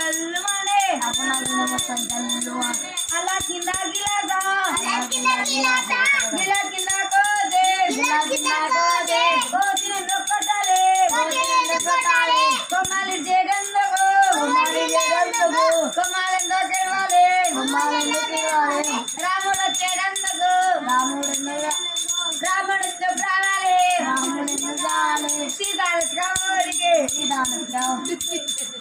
గల్లు మానే అలా కింద గిలాగా గిలా కింద కోదే కోదిన నొక్కటాలే కొమ్మాలి జగందగో కొమ్మాలందో తెరవాలి రాముడు వచ్చేడందగో రాముడితో రావాలి సీతానికి